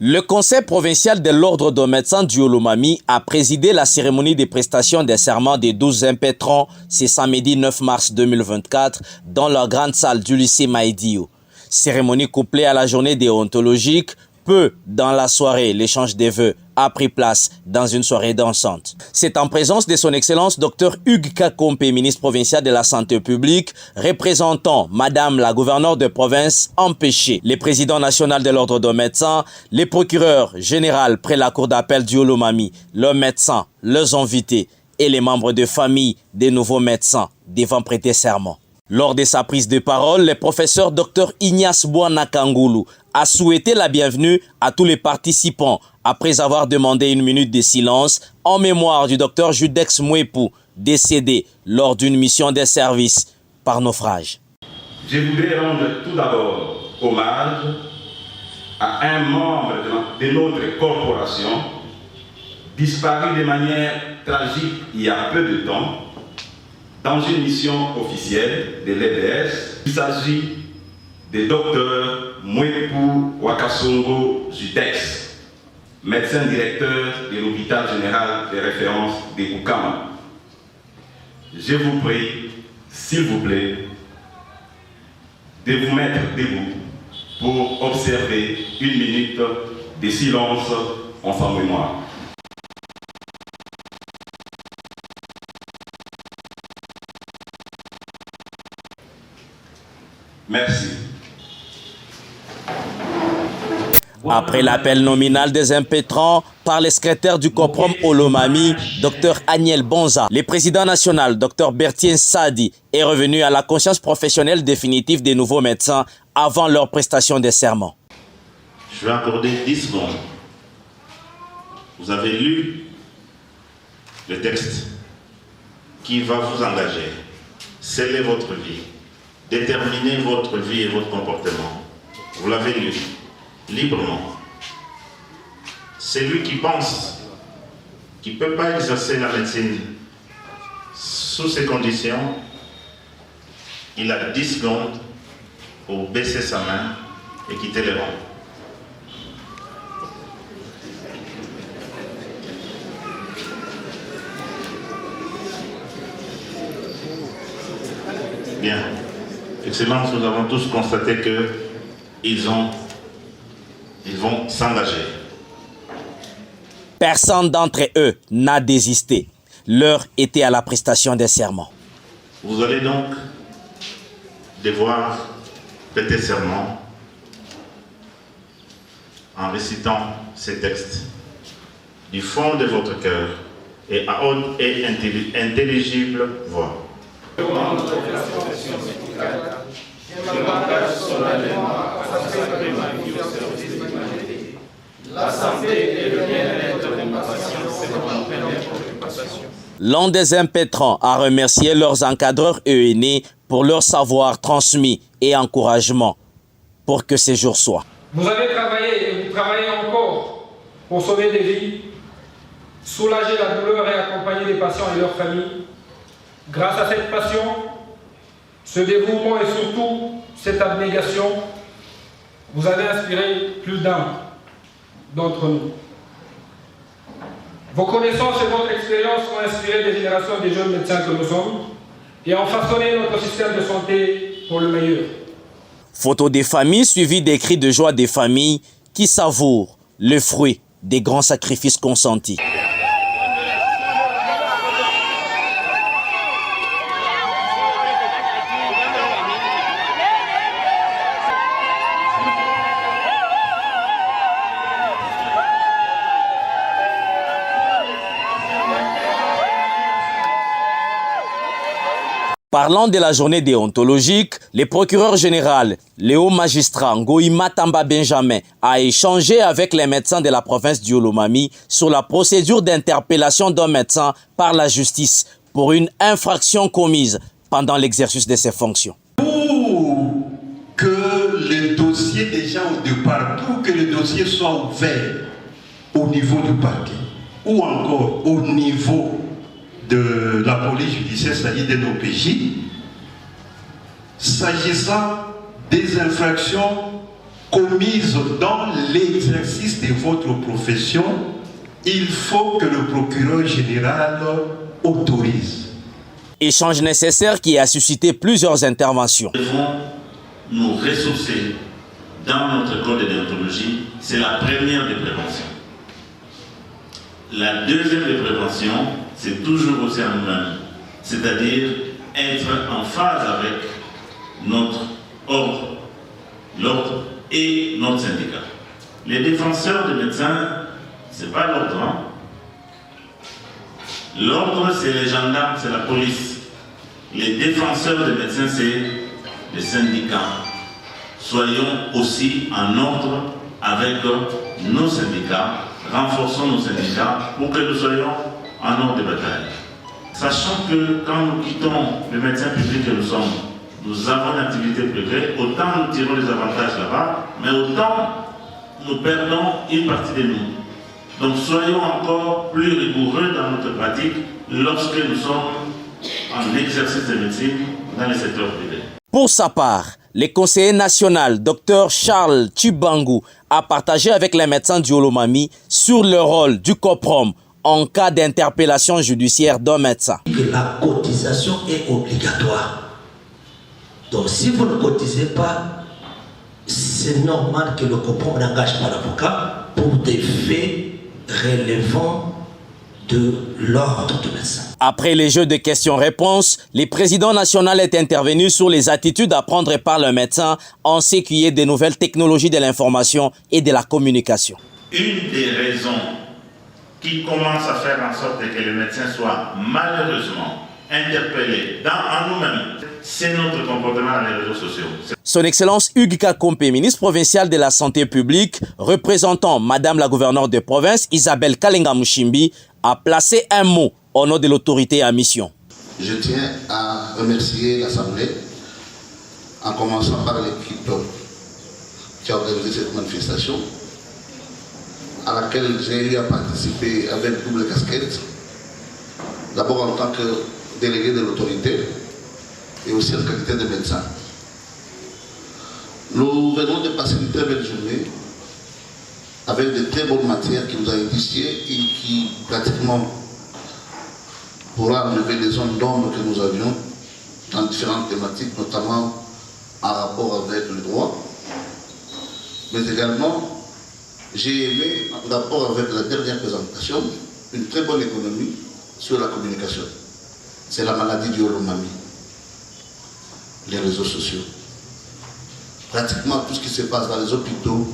Le Conseil provincial de l'Ordre des médecins du Olomami a présidé la cérémonie de prestation des serments des 12 impétrants ce samedi 9 mars 2024 dans la grande salle du lycée Maïdio. Cérémonie couplée à la journée déontologique. Peu dans la soirée, l'échange des vœux a pris place dans une soirée dansante. C'est en présence de son Excellence Dr Hugues Kakompe, ministre provincial de la Santé publique, représentant Madame la gouverneure de province empêchée, le président national de l'Ordre des médecins, les procureurs généraux près la cour d'appel du Olomami, leurs médecins, leurs invités et les membres de famille des nouveaux médecins devant prêter serment. Lors de sa prise de parole, le professeur Dr Ignace Bouanakangulu a souhaité la bienvenue à tous les participants après avoir demandé une minute de silence en mémoire du Dr Judex Mouepou, décédé lors d'une mission de service par naufrage. Je voudrais rendre tout d'abord hommage à un membre de notre corporation disparu de manière tragique il y a peu de temps dans une mission officielle de l'EDS. Il s'agit du docteur Mouepou Wakasongo Judex, médecin directeur de l'hôpital général de référence de Boukama. Je vous prie, s'il vous plaît, de vous mettre debout pour observer une minute de silence en sa mémoire. Merci. Après l'appel nominal des impétrants par le secrétaire du COPROM Olomami, Dr Aniel Bonza, le président national, Dr Bertien Sadi, est revenu à la conscience professionnelle définitive des nouveaux médecins avant leur prestation de serment. Je vais accorder 10 secondes. Vous avez lu le texte qui va vous engager. Scellez votre vie. Déterminez votre vie et votre comportement. Vous l'avez lu librement. Celui qui pense qu'il ne peut pas exercer la médecine sous ces conditions, il a 10 secondes pour baisser sa main et quitter les rangs. Bien. Excellence, nous avons tous constaté qu'ils vont s'engager. Personne d'entre eux n'a désisté. L'heure était à la prestation des serments. Vous allez donc devoir prêter serment en récitant ces textes du fond de votre cœur et à haute et intelligible voix. Je m'engage solennellement à consacrer ma vie au service de l'humanité. La santé et le bien-être de ma patients, c'est ma première préoccupation. L'un des impétrants a remercié leurs encadreurs et aînés pour leur savoir transmis et encouragement pour que ces jours soient. Vous avez travaillé et vous travaillez encore pour sauver des vies, soulager la douleur et accompagner les patients et leurs familles. Grâce à cette passion, ce dévouement et surtout cette abnégation, vous avez inspiré plus d'un d'entre nous. Vos connaissances et votre expérience ont inspiré des générations de jeunes médecins que nous sommes et ont façonné notre système de santé pour le meilleur. Photos des familles suivies des cris de joie des familles qui savourent le fruit des grands sacrifices consentis. Parlant de la journée déontologique, le procureur général, le haut magistrat Ngoïma Tamba Benjamin, a échangé avec les médecins de la province du Olomami sur la procédure d'interpellation d'un médecin par la justice pour une infraction commise pendant l'exercice de ses fonctions. Pour que le dossier déjà au départ, pour que le dossier soit ouvert au niveau du parquet ou encore au niveau de la police judiciaire, c'est-à-dire de l'OPJ, s'agissant des infractions commises dans l'exercice de votre profession, il faut que le procureur général autorise. Échange nécessaire qui a suscité plusieurs interventions. Nous devons nous ressourcer dans notre code de déontologie. C'est la première des préventions. La deuxième des préventions, c'est toujours aussi à nous-mêmes, c'est-à-dire être en phase avec notre ordre, l'ordre et notre syndicat. Les défenseurs de médecins, ce n'est pas l'ordre. Hein? L'ordre, c'est les gendarmes, c'est la police. Les défenseurs de médecins, c'est les syndicats. Soyons aussi en ordre avec nos syndicats, renforçons nos syndicats pour que nous soyons en ordre de bataille. Sachant que quand nous quittons le médecin public que nous sommes, nous avons une activité privée, autant nous tirons les avantages là-bas, mais autant nous perdons une partie de nous. Donc soyons encore plus rigoureux dans notre pratique lorsque nous sommes en exercice de médecine dans le secteur privé. Pour sa part, le conseiller national Dr Charles Tchibangu a partagé avec les médecins du Olomami sur le rôle du COPROM en cas d'interpellation judiciaire d'un médecin. La cotisation est obligatoire. Donc si vous ne cotisez pas, c'est normal que le COPROM n'engage pas l'avocat pour des faits relevant de l'ordre du médecin. Après les jeux de questions-réponses, le président national est intervenu sur les attitudes à prendre par le médecin en ce qui est des nouvelles technologies de l'information et de la communication. Une des raisons qui commence à faire en sorte que le médecin soit malheureusement interpellé en nous-mêmes, c'est notre comportement dans les réseaux sociaux. Son Excellence Hugues Kakompe, ministre provincial de la Santé publique, représentant Madame la gouverneure de province Isabelle Kalenga Mushimbi, a placé un mot au nom de l'autorité à mission. Je tiens à remercier l'Assemblée, en commençant par l'équipe qui a organisé cette manifestation, à laquelle j'ai eu à participer avec double casquette, d'abord en tant que délégué de l'autorité et aussi en qualité de médecin. Nous venons de passer une très belle journée avec de très bonnes matières qui nous a initiées et qui pratiquement pourra enlever les zones d'ombre que nous avions dans différentes thématiques, notamment en rapport avec le droit, mais également j'ai aimé, en rapport avec la dernière présentation, une très bonne économie sur la communication. C'est la maladie du Olomami, les réseaux sociaux. Pratiquement tout ce qui se passe dans les hôpitaux,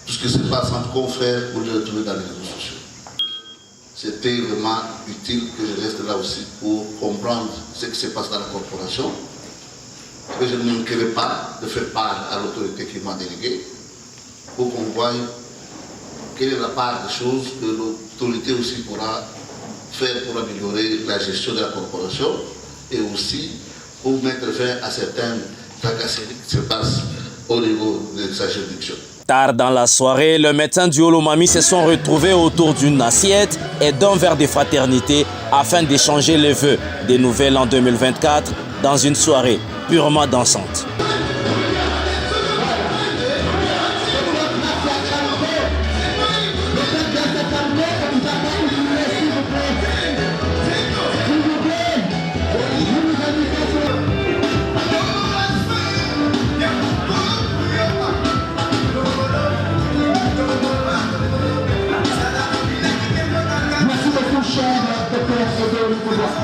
tout ce qui se passe entre confrères, vous le retrouvez dans les réseaux sociaux. C'était vraiment utile que je reste là aussi pour comprendre ce qui se passe dans la corporation. Que je ne manquerai pas de faire part à l'autorité qui m'a délégué pour qu'on voie quelle est la part des choses que l'autorité aussi pourra faire pour améliorer la gestion de la corporation et aussi pour mettre fin à certaines tracasseries qui se passent au niveau de sa juridiction. Tard dans la soirée, les médecins du Olomami se sont retrouvés autour d'une assiette et d'un verre de fraternité afin d'échanger les vœux des Nouvel An 2024 dans une soirée purement dansante.